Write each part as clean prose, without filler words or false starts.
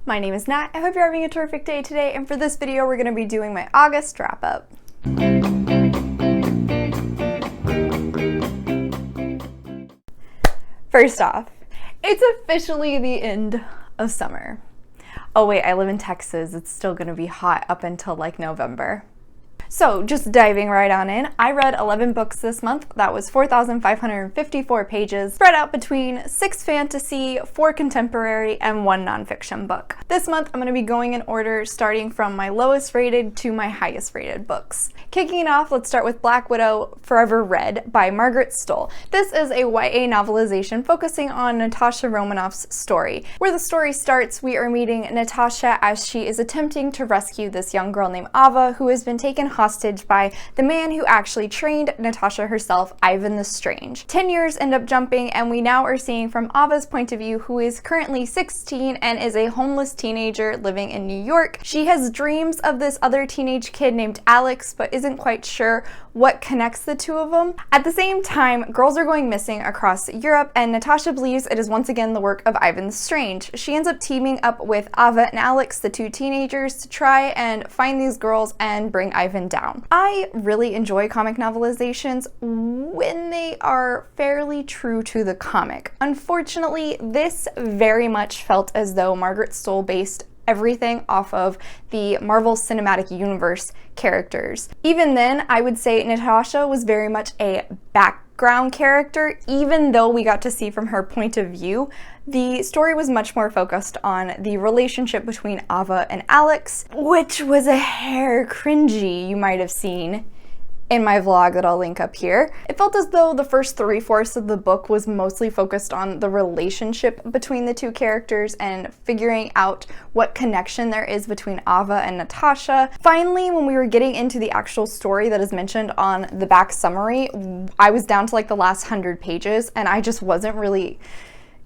My name is Nat. I hope you're having a terrific day today, and for this video we're going to be doing my August wrap-up. First off, it's officially the end of summer. Oh wait, I live in Texas. It's still going to be hot up until like November. So just diving right on in, I read 11 books this month. That was 4,554 pages, spread out between 6 fantasy, 4 contemporary, and 1 nonfiction book. This month I'm going to be going in order starting from my lowest rated to my highest rated books. Kicking it off, let's start with Black Widow Forever Read by Margaret Stohl. This is a YA novelization focusing on Natasha Romanoff's story. Where the story starts, we are meeting Natasha as she is attempting to rescue this young girl named Ava who has been taken hostage by the man who actually trained Natasha herself, Ivan the Strange. 10 years end up jumping, and we now are seeing from Ava's point of view, who is currently 16 and is a homeless teenager living in New York. She has dreams of this other teenage kid named Alex, but isn't quite sure what connects the two of them. At the same time, girls are going missing across Europe, and Natasha believes it is once again the work of Ivan the Strange. She ends up teaming up with Ava and Alex, the two teenagers, to try and find these girls and bring Ivan down. I really enjoy comic novelizations when they are fairly true to the comic. Unfortunately, this very much felt as though Margaret Stohl based everything off of the Marvel Cinematic Universe characters. Even then, I would say Natasha was very much a background character. Even though we got to see from her point of view, the story was much more focused on the relationship between Ava and Alex, which was a hair cringy, you might have seen in my vlog that I'll link up here. It felt as though the first 3/4 of the book was mostly focused on the relationship between the two characters and figuring out what connection there is between Ava and Natasha. Finally, when we were getting into the actual story that is mentioned on the back summary, I was down to like the last 100 pages and I just wasn't really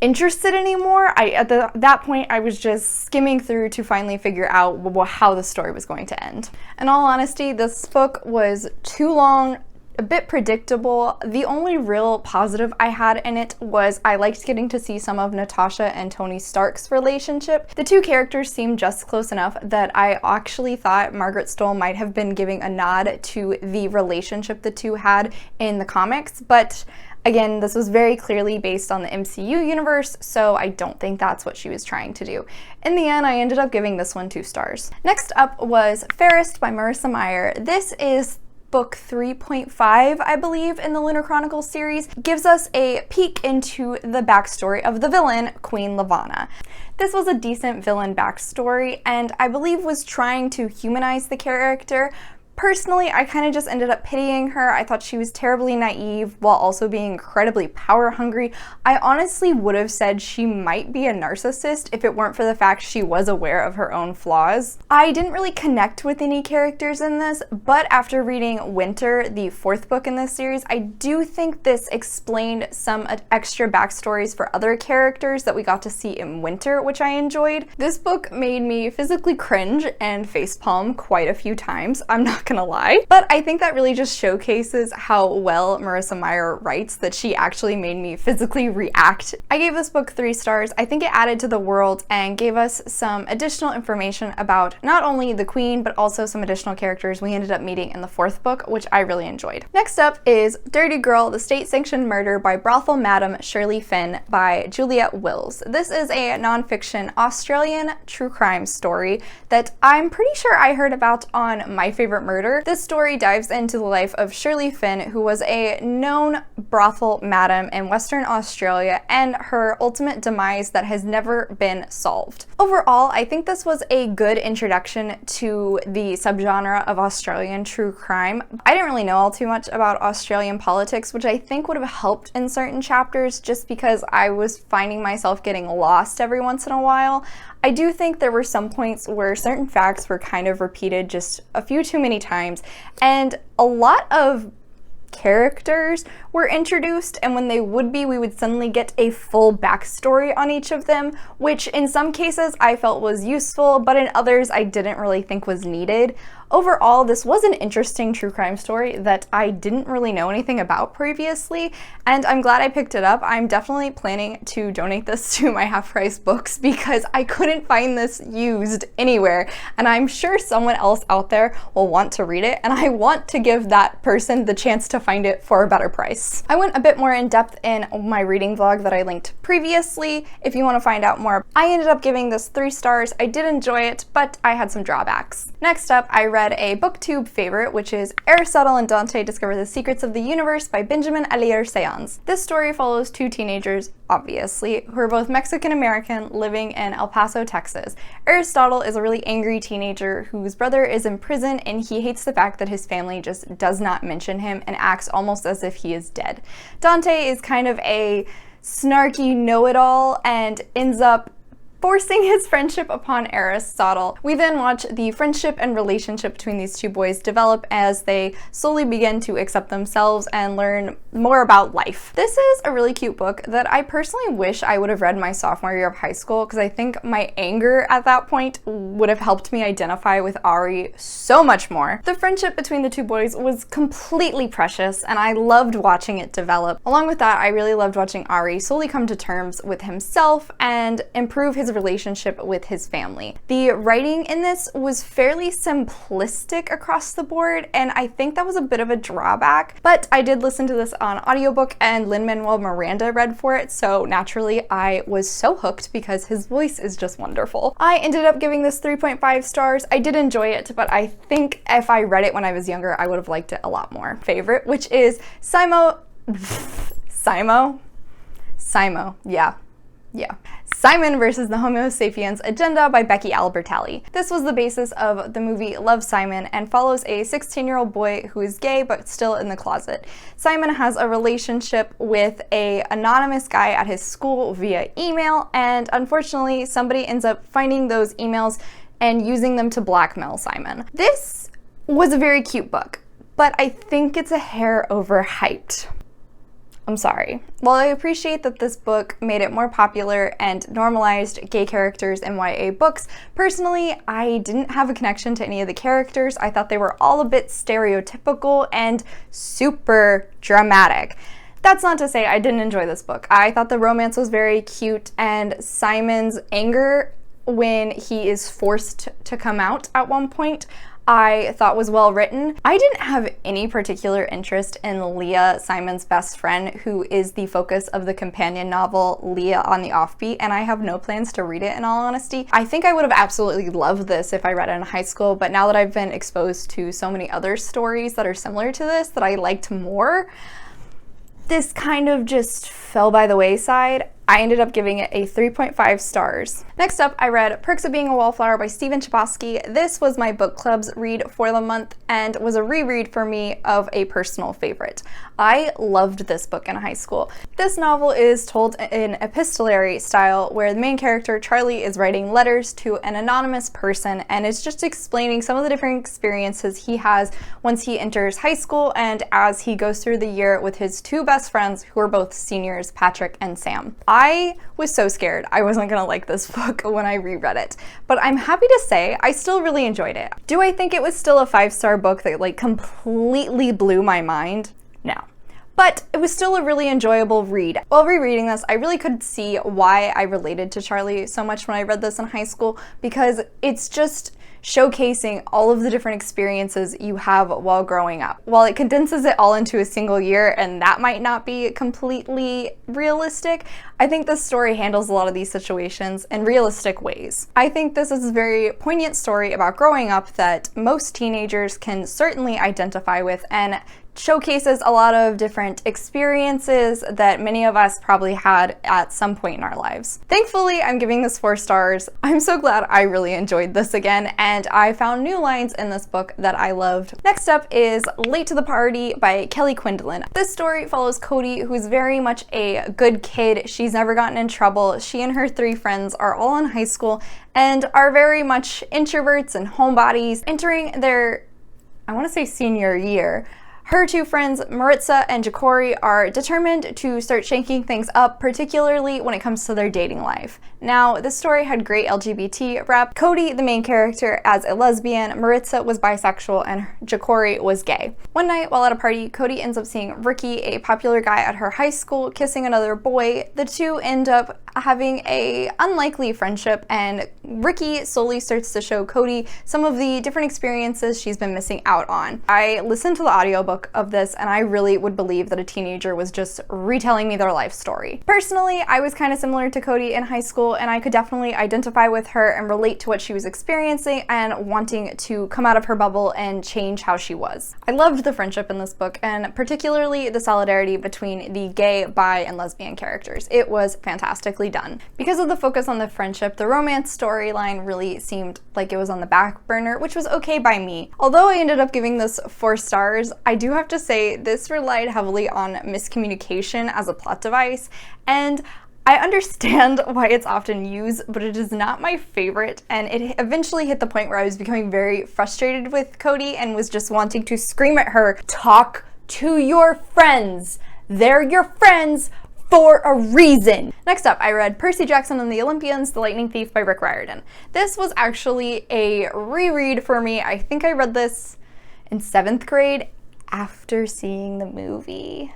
interested anymore. At that point, I was just skimming through to finally figure out how the story was going to end. In all honesty, this book was too long, a bit predictable. The only real positive I had in it was I liked getting to see some of Natasha and Tony Stark's relationship. The two characters seemed just close enough that I actually thought Margaret Stohl might have been giving a nod to the relationship the two had in the comics, but again, this was very clearly based on the MCU universe, so I don't think that's what she was trying to do. In the end, I ended up giving this one 2 stars. Next up was Fairest by Marissa Meyer. This is book 3.5, I believe, in the Lunar Chronicles series. Gives us a peek into the backstory of the villain, Queen Lavanna. This was a decent villain backstory, and I believe was trying to humanize the character. Personally, I kind of just ended up pitying her. I thought she was terribly naive while also being incredibly power hungry. I honestly would have said she might be a narcissist if it weren't for the fact she was aware of her own flaws. I didn't really connect with any characters in this, but after reading Winter, the 4th book in this series, I do think this explained some extra backstories for other characters that we got to see in Winter, which I enjoyed. This book made me physically cringe and facepalm quite a few times. I'm not gonna lie, but I think that really just showcases how well Marissa Meyer writes that she actually made me physically react. I gave this book 3 stars. I think it added to the world and gave us some additional information about not only the queen, but also some additional characters we ended up meeting in the 4th book, which I really enjoyed. Next up is Dirty Girl, The State-Sanctioned Murder by Brothel Madam Shirley Finn by Juliet Wills. This is a nonfiction Australian true crime story that I'm pretty sure I heard about on My Favorite Murder. This story dives into the life of Shirley Finn, who was a known brothel madam in Western Australia, and her ultimate demise that has never been solved. Overall, I think this was a good introduction to the subgenre of Australian true crime. I didn't really know all too much about Australian politics, which I think would have helped in certain chapters just because I was finding myself getting lost every once in a while. I do think there were some points where certain facts were kind of repeated just a few too many times, and a lot of characters were introduced, and when they would be, we would suddenly get a full backstory on each of them, which in some cases I felt was useful, but in others I didn't really think was needed. Overall, this was an interesting true crime story that I didn't really know anything about previously, and I'm glad I picked it up. I'm definitely planning to donate this to my half-price books because I couldn't find this used anywhere, and I'm sure someone else out there will want to read it, and I want to give that person the chance to find it for a better price. I went a bit more in depth in my reading vlog that I linked previously if you want to find out more. I ended up giving this 3 stars. I did enjoy it, but I had some drawbacks. Next up, I read a booktube favorite, which is Aristotle and Dante Discover the Secrets of the Universe by Benjamin Alire-Séance. This story follows 2 teenagers, obviously, who are both Mexican-American living in El Paso, Texas. Aristotle is a really angry teenager whose brother is in prison, and he hates the fact that his family just does not mention him and acts almost as if he is dead. Dante is kind of a snarky know-it-all and ends up forcing his friendship upon Aristotle. We then watch the friendship and relationship between these 2 boys develop as they slowly begin to accept themselves and learn more about life. This is a really cute book that I personally wish I would have read my sophomore year of high school, because I think my anger at that point would have helped me identify with Ari so much more. The friendship between the 2 boys was completely precious, and I loved watching it develop. Along with that, I really loved watching Ari slowly come to terms with himself and improve his relationship with his family. The writing in this was fairly simplistic across the board, and I think that was a bit of a drawback, but I did listen to this on audiobook and Lin-Manuel Miranda read for it, so naturally I was so hooked because his voice is just wonderful. I ended up giving this 3.5 stars. I did enjoy it, but I think if I read it when I was younger, I would have liked it a lot more. Favorite, which is Simo, Simon versus the Homo Sapiens Agenda by Becky Albertalli. This was the basis of the movie Love, Simon, and follows a 16-year-old boy who is gay but still in the closet. Simon has a relationship with an anonymous guy at his school via email, and unfortunately somebody ends up finding those emails and using them to blackmail Simon. This was a very cute book, but I think it's a hair overhyped. I'm sorry. While I appreciate that this book made it more popular and normalized gay characters in YA books, personally, I didn't have a connection to any of the characters. I thought they were all a bit stereotypical and super dramatic. That's not to say I didn't enjoy this book. I thought the romance was very cute, and Simon's anger when he is forced to come out at one point I thought was well written. I didn't have any particular interest in Leah, Simon's best friend, who is the focus of the companion novel Leah on the Offbeat, and I have no plans to read it in all honesty. I think I would have absolutely loved this if I read it in high school, but now that I've been exposed to so many other stories that are similar to this that I liked more, this kind of just fell by the wayside. I ended up giving it a 3.5 stars. Next up, I read Perks of Being a Wallflower by Stephen Chbosky. This was my book club's read for the month and was a reread for me of a personal favorite. I loved this book in high school. This novel is told in epistolary style where the main character, Charlie, is writing letters to an anonymous person, and it's just explaining some of the different experiences he has once he enters high school and as he goes through the year with his 2 best friends who are both seniors, Patrick and Sam. I was so scared I wasn't gonna like this book when I reread it, but I'm happy to say I still really enjoyed it. Do I think it was still a 5-star book that like completely blew my mind? No. But it was still a really enjoyable read. While rereading this, I really could see why I related to Charlie so much when I read this in high school, because it's just showcasing all of the different experiences you have while growing up. While it condenses it all into a single year, and that might not be completely realistic, I think this story handles a lot of these situations in realistic ways. I think this is a very poignant story about growing up that most teenagers can certainly identify with, and showcases a lot of different experiences that many of us probably had at some point in our lives. Thankfully, I'm giving this 4 stars. I'm so glad I really enjoyed this again, and I found new lines in this book that I loved. Next up is Late to the Party by Kelly Quinlan. This story follows Cody, who's very much a good kid. She's never gotten in trouble. She and her 3 friends are all in high school and are very much introverts and homebodies entering their, I want to say, senior year. Her 2 friends, Maritza and Jacori, are determined to start shaking things up, particularly when it comes to their dating life. Now, this story had great LGBT rep. Cody, the main character, as a lesbian, Maritza was bisexual, and Jacori was gay. One night, while at a party, Cody ends up seeing Ricky, a popular guy at her high school, kissing another boy. The two end up having a unlikely friendship, and Ricky slowly starts to show Cody some of the different experiences she's been missing out on. I listened to the audiobook of this, and I really would believe that a teenager was just retelling me their life story. Personally, I was kind of similar to Cody in high school, and I could definitely identify with her and relate to what she was experiencing and wanting to come out of her bubble and change how she was. I loved the friendship in this book, and particularly the solidarity between the gay, bi, and lesbian characters. It was fantastically done. Because of the focus on the friendship, the romance storyline really seemed like it was on the back burner, which was okay by me. Although I ended up giving this 4 stars, I do have to say this relied heavily on miscommunication as a plot device, and I understand why it's often used, but it is not my favorite, and it eventually hit the point where I was becoming very frustrated with Cody and was just wanting to scream at her, "Talk to your friends! They're your friends for a reason!" Next up, I read Percy Jackson and the Olympians, The Lightning Thief by Rick Riordan. This was actually a reread for me. I think I read this in 7th grade after seeing the movie.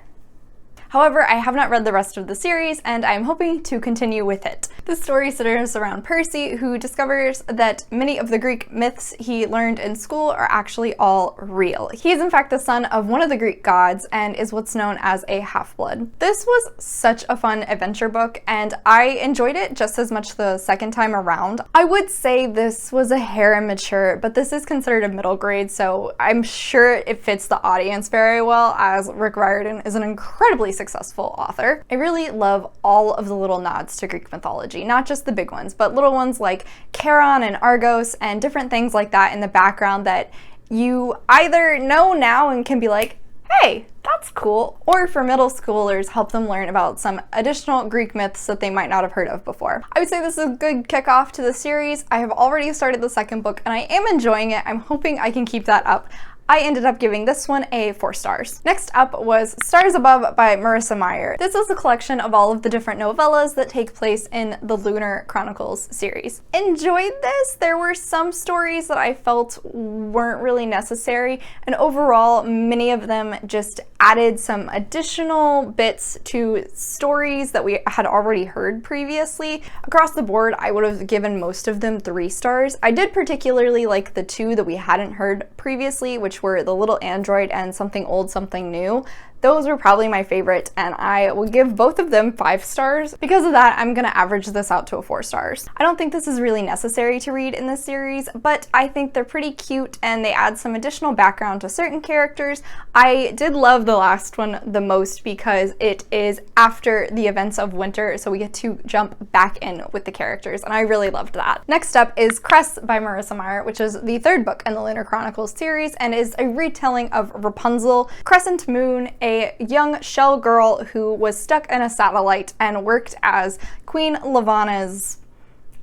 However, I have not read the rest of the series, and I'm hoping to continue with it. The story centers around Percy, who discovers that many of the Greek myths he learned in school are actually all real. He is in fact the son of one of the Greek gods and is what's known as a half-blood. This was such a fun adventure book, and I enjoyed it just as much the second time around. I would say this was a hair immature, but this is considered a middle grade, so I'm sure it fits the audience very well, as Rick Riordan is an incredibly successful author. I really love all of the little nods to Greek mythology, not just the big ones, but little ones like Charon and Argos and different things like that in the background that you either know now and can be like, hey, that's cool, or for middle schoolers, help them learn about some additional Greek myths that they might not have heard of before. I would say this is a good kickoff to the series. I have already started the second book and I am enjoying it. I'm hoping I can keep that up. I ended up giving this one a 4 stars. Next up was Stars Above by Marissa Meyer. This is a collection of all of the different novellas that take place in the Lunar Chronicles series. Enjoyed this. There were some stories that I felt weren't really necessary, and overall many of them just added some additional bits to stories that we had already heard previously. Across the board, I would have given most of them 3 stars. I did particularly like the 2 that we hadn't heard previously, which were The Little Android and Something Old, Something New. Those were probably my favorite, and I will give both of them 5 stars. Because of that, I'm gonna average this out to a 4 stars. I don't think this is really necessary to read in this series, but I think they're pretty cute and they add some additional background to certain characters. I did love the last one the most because it is after the events of winter, so we get to jump back in with the characters, and I really loved that. Next up is Cress by Marissa Meyer, which is the 3rd book in the Lunar Chronicles series and is a retelling of Rapunzel, Crescent Moon, a young shell girl who was stuck in a satellite and worked as Queen Levana's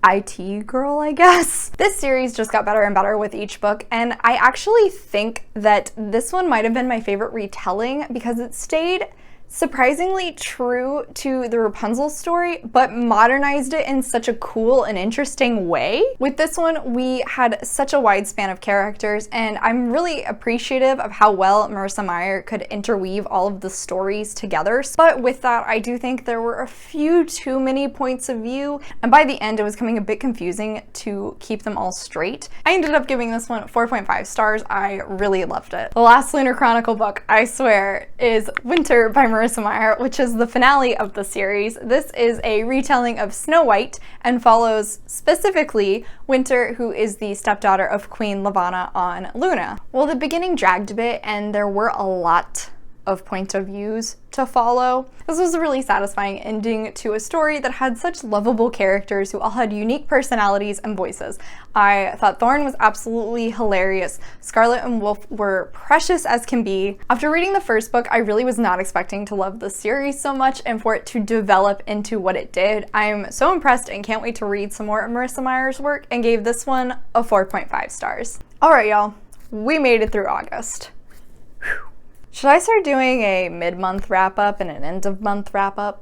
IT girl, I guess. This series just got better and better with each book, and I actually think that this one might have been my favorite retelling because it stayed surprisingly true to the Rapunzel story, but modernized it in such a cool and interesting way. With this one, we had such a wide span of characters, and I'm really appreciative of how well Marissa Meyer could interweave all of the stories together. But with that, I do think there were a few too many points of view, and by the end, it was becoming a bit confusing to keep them all straight. I ended up giving this one 4.5 stars. I really loved it. The last Lunar Chronicle book, I swear, is Winter by Marissa Meyer, which is the finale of the series. This is a retelling of Snow White and follows specifically Winter, who is the stepdaughter of Queen Levana on Luna. Well, the beginning dragged a bit and there were a lot of point of views to follow. This was a really satisfying ending to a story that had such lovable characters who all had unique personalities and voices. I thought Thorn was absolutely hilarious. Scarlet and Wolf were precious as can be. After reading the first book, I really was not expecting to love the series so much and for it to develop into what it did. I'm so impressed and can't wait to read some more of Marissa Meyer's work and gave this one a 4.5 stars. All right, y'all, we made it through August. Whew. Should I start doing a mid-month wrap-up and an end-of-month wrap-up?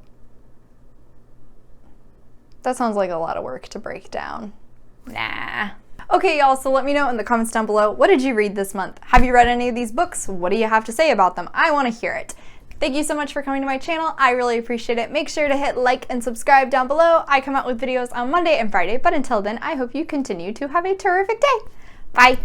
That sounds like a lot of work to break down. Nah. Okay, y'all, so let me know in the comments down below, what did you read this month? Have you read any of these books? What do you have to say about them? I want to hear it. Thank you so much for coming to my channel. I really appreciate it. Make sure to hit like and subscribe down below. I come out with videos on Monday and Friday, but until then, I hope you continue to have a terrific day. Bye.